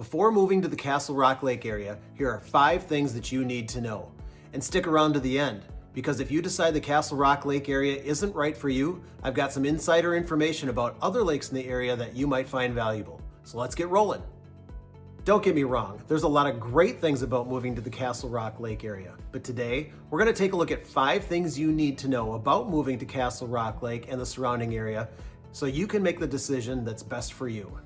Before moving to the Castle Rock Lake area, here are 5 things that you need to know. And stick around to the end, because if you decide the Castle Rock Lake area isn't right for you, I've got some insider information about other lakes in the area that you might find valuable. So let's get rolling. Don't get me wrong, there's a lot of great things about moving to the Castle Rock Lake area, but today we're going to take a look at 5 things you need to know about moving to Castle Rock Lake and the surrounding area so you can make the decision that's best for you.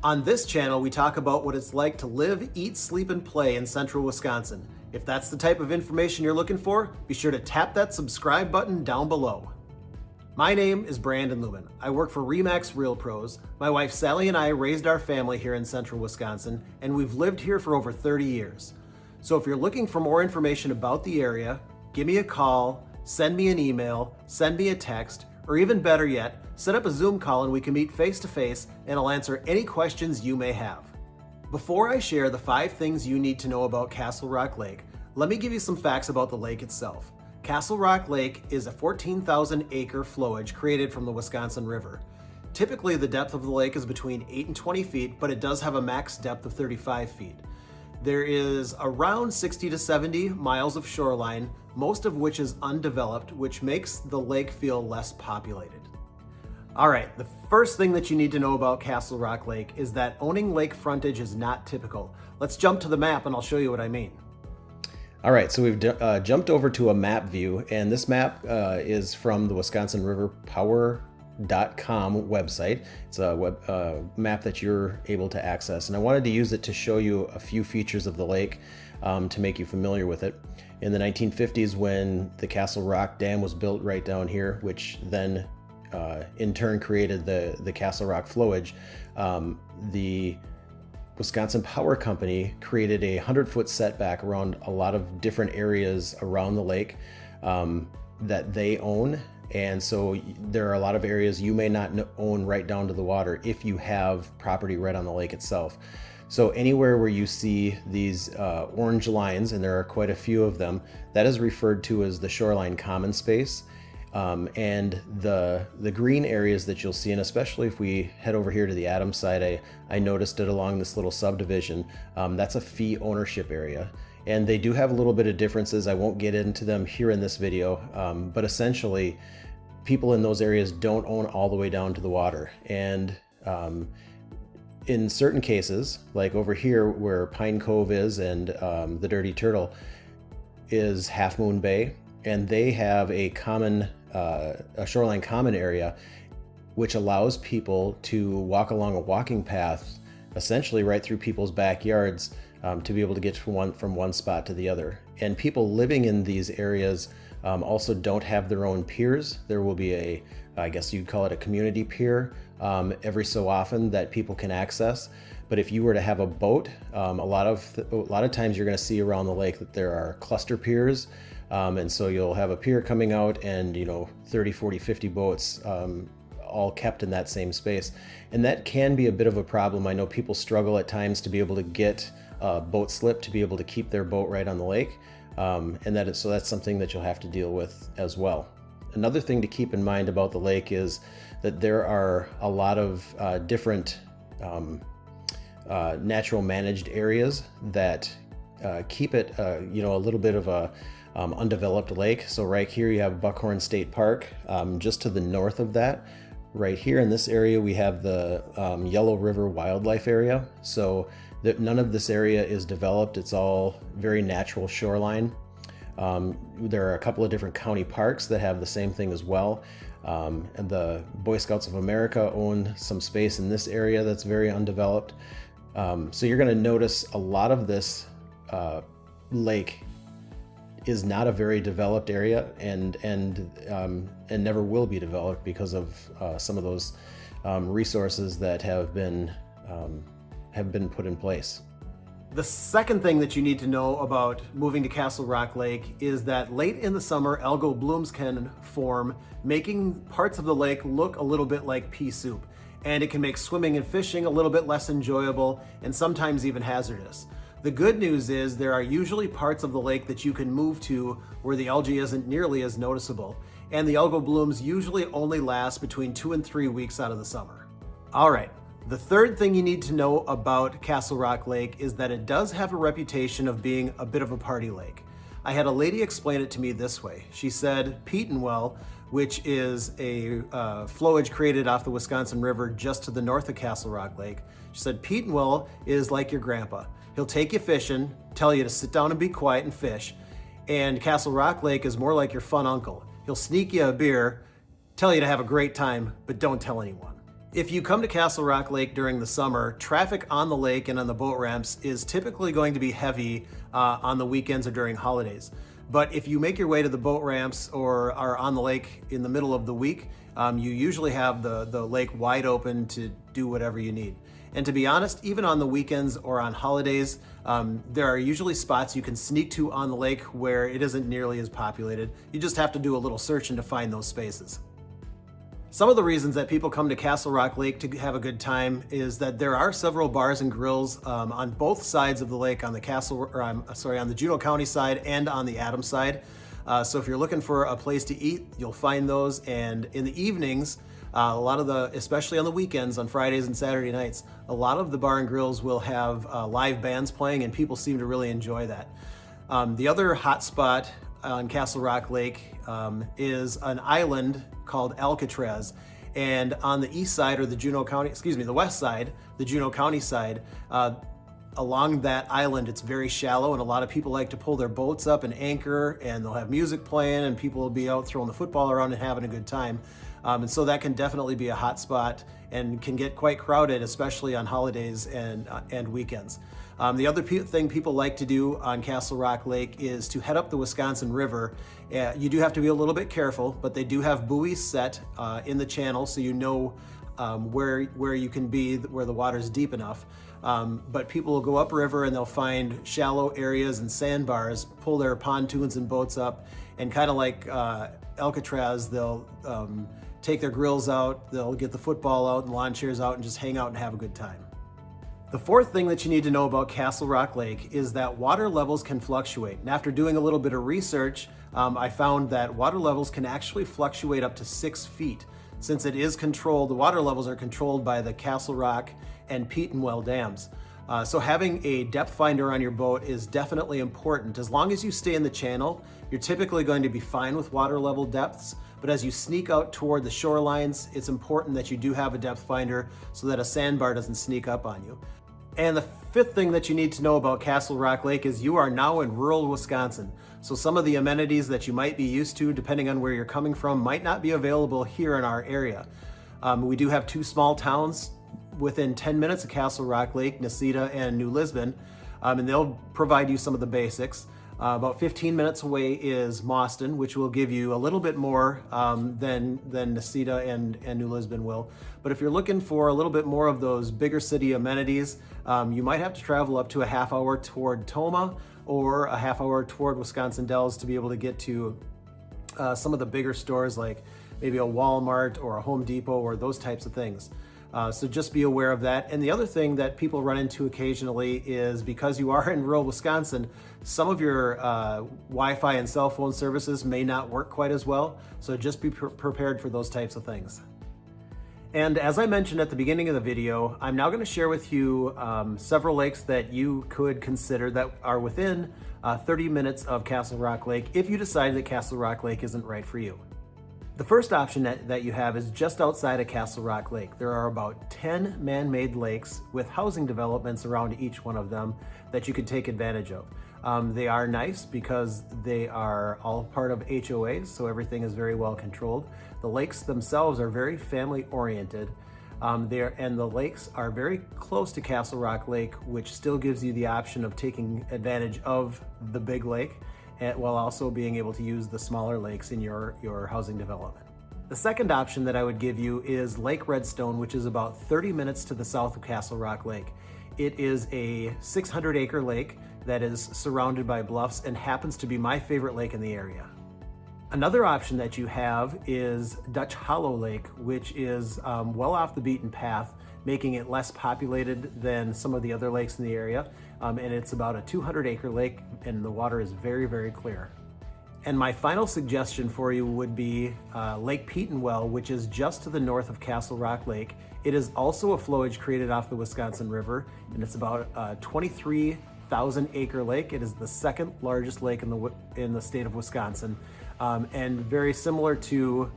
On this channel, we talk about what it's like to live, eat, sleep, and play in central Wisconsin. If that's the type of information you're looking for, be sure to tap that subscribe button down below. My name is Brandon Lumen. I work for RE/MAX Real Pros. My wife Sally and I raised our family here in central Wisconsin, and we've lived here for over 30 years. So if you're looking for more information about the area, give me a call, send me an email, send me a text, or even better yet, set up a Zoom call and we can meet face-to-face and I'll answer any questions you may have. Before I share the 5 things you need to know about Castle Rock Lake, let me give you some facts about the lake itself. Castle Rock Lake is a 14,000 acre flowage created from the Wisconsin River. Typically the depth of the lake is between 8 and 20 feet, but it does have a max depth of 35 feet. There is around 60 to 70 miles of shoreline, most of which is undeveloped, which makes the lake feel less populated. All right, the first thing that you need to know about Castle Rock Lake is that owning lake frontage is not typical. Let's jump to the map and I'll show you what I mean. All right, so we've jumped over to a map view, and this map is from the Wisconsin River Power.com website. It's a map that you're able to access, and I wanted to use it to show you a few features of the lake to make you familiar with it. In the 1950s, when the Castle Rock Dam was built right down here, which then in turn created the Castle Rock flowage, the Wisconsin Power Company created a 100-foot setback around a lot of different areas around the lake that they own. And so there are a lot of areas you may not own right down to the water if you have property right on the lake itself. So anywhere where you see these orange lines, and there are quite a few of them, that is referred to as the Shoreline Common Space. And the green areas that you'll see, and especially if we head over here to the Adams side, I noticed it along this little subdivision. That's a fee ownership area. And they do have a little bit of differences. I won't get into them here in this video, but essentially people in those areas don't own all the way down to the water. And in certain cases, like over here where Pine Cove is and the Dirty Turtle is Half Moon Bay, and they have a Shoreline Common Area, which allows people to walk along a walking path essentially right through people's backyards to be able to get from one spot to the other. And people living in these areas also don't have their own piers. There will be I guess you'd call it a community pier every so often that people can access. But if you were to have a boat, a lot of times you're going to see around the lake that there are cluster piers. And so you'll have a pier coming out and 30, 40, 50 boats all kept in that same space. And that can be a bit of a problem. I know people struggle at times to be able to get a boat slip to be able to keep their boat right on the lake. So that's something that you'll have to deal with as well. Another thing to keep in mind about the lake is that there are a lot of different natural managed areas that keep it a little bit of a undeveloped lake. So right here you have Buckhorn State Park. Just to the north of that, right here in this area, we have the Yellow River Wildlife Area. So none of this area is developed. It's all very natural shoreline. There are a couple of different county parks that have the same thing as well. And the Boy Scouts of America own some space in this area that's very undeveloped. So you're going to notice a lot of this lake is not a very developed area and never will be developed because of some of those resources that have been put in place. The second thing that you need to know about moving to Castle Rock Lake is that late in the summer, algal blooms can form, making parts of the lake look a little bit like pea soup. And it can make swimming and fishing a little bit less enjoyable and sometimes even hazardous. The good news is there are usually parts of the lake that you can move to where the algae isn't nearly as noticeable, and the algal blooms usually only last between 2 and 3 weeks out of the summer. All right, The third thing you need to know about Castle Rock Lake is that it does have a reputation of being a bit of a party lake. I had a lady explain it to me this way. She said Petenwell, which is a flowage created off the Wisconsin River just to the north of Castle Rock Lake. She said Petenwell is like your grandpa. He'll take you fishing, tell you to sit down and be quiet and fish. And Castle Rock Lake is more like your fun uncle. He'll sneak you a beer, tell you to have a great time, but don't tell anyone. If you come to Castle Rock Lake during the summer, traffic on the lake and on the boat ramps is typically going to be heavy on the weekends or during holidays. But if you make your way to the boat ramps or are on the lake in the middle of the week, you usually have the lake wide open to do whatever you need. And to be honest, even on the weekends or on holidays, there are usually spots you can sneak to on the lake where it isn't nearly as populated. You just have to do a little searching to find those spaces. Some of the reasons that people come to Castle Rock Lake to have a good time is that there are several bars and grills on both sides of the lake, on the Juneau County side and on the Adams side. So if you're looking for a place to eat, you'll find those. And in the evenings, especially on the weekends, on Fridays and Saturday nights, a lot of the bar and grills will have live bands playing, and people seem to really enjoy that. The other hot spot on Castle Rock Lake is an island called Alcatraz, and on the east side, or the west side, the Juneau County side, along that island, it's very shallow, and a lot of people like to pull their boats up and anchor, and they'll have music playing, and people will be out throwing the football around and having a good time. And so that can definitely be a hot spot and can get quite crowded, especially on holidays and weekends. The other thing people like to do on Castle Rock Lake is to head up the Wisconsin River. You do have to be a little bit careful, but they do have buoys set in the channel, so you know where you can be, where the water's deep enough. But people will go upriver and they'll find shallow areas and sandbars, pull their pontoons and boats up, and kind of like Alcatraz, they'll take their grills out, they'll get the football out and lawn chairs out and just hang out and have a good time. The fourth thing that you need to know about Castle Rock Lake is that water levels can fluctuate. And after doing a little bit of research, I found that water levels can actually fluctuate up to 6 feet. Since it is controlled, the water levels are controlled by the Castle Rock and Petenwell dams. So having a depth finder on your boat is definitely important. As long as you stay in the channel, you're typically going to be fine with water level depths. But as you sneak out toward the shorelines, it's important that you do have a depth finder so that a sandbar doesn't sneak up on you. And the fifth thing that you need to know about Castle Rock Lake is you are now in rural Wisconsin. So some of the amenities that you might be used to, depending on where you're coming from, might not be available here in our area. We do have 2 small towns within 10 minutes of Castle Rock Lake, Necedah and New Lisbon, and they'll provide you some of the basics. About 15 minutes away is Mauston, which will give you a little bit more than Necedah and New Lisbon will. But if you're looking for a little bit more of those bigger city amenities, you might have to travel up to a half hour toward Tomah or a half hour toward Wisconsin Dells to be able to get to some of the bigger stores like maybe a Walmart or a Home Depot or those types of things. So just be aware of that. And the other thing that people run into occasionally is because you are in rural Wisconsin, some of your Wi-Fi and cell phone services may not work quite as well. So just be prepared for those types of things. And as I mentioned at the beginning of the video, I'm now going to share with you several lakes that you could consider that are within 30 minutes of Castle Rock Lake if you decide that Castle Rock Lake isn't right for you. The first option that you have is just outside of Castle Rock Lake. There are about 10 man-made lakes with housing developments around each one of them that you could take advantage of. They are nice because they are all part of HOAs, so everything is very well controlled. The lakes themselves are very family-oriented. And the lakes are very close to Castle Rock Lake, which still gives you the option of taking advantage of the big lake, while also being able to use the smaller lakes in your housing development. The second option that I would give you is Lake Redstone, which is about 30 minutes to the south of Castle Rock Lake. It is a 600-acre lake that is surrounded by bluffs and happens to be my favorite lake in the area. Another option that you have is Dutch Hollow Lake, which is well off the beaten path, making it less populated than some of the other lakes in the area. And it's about a 200-acre lake, and the water is very, very clear. And my final suggestion for you would be Lake Petenwell, which is just to the north of Castle Rock Lake. It is also a flowage created off the Wisconsin River, and it's about a 23,000 acre lake. It is the second largest lake in the state of Wisconsin, and very similar to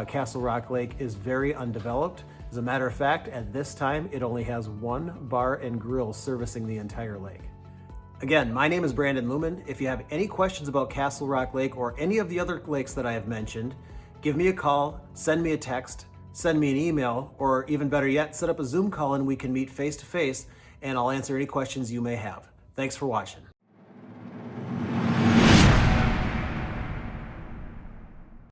Castle Rock Lake, is very undeveloped. As a matter of fact, at this time, it only has one bar and grill servicing the entire lake. Again, my name is Brandon Lumen. If you have any questions about Castle Rock Lake or any of the other lakes that I have mentioned, give me a call, send me a text, send me an email, or even better yet, set up a Zoom call and we can meet face to face and I'll answer any questions you may have. Thanks for watching.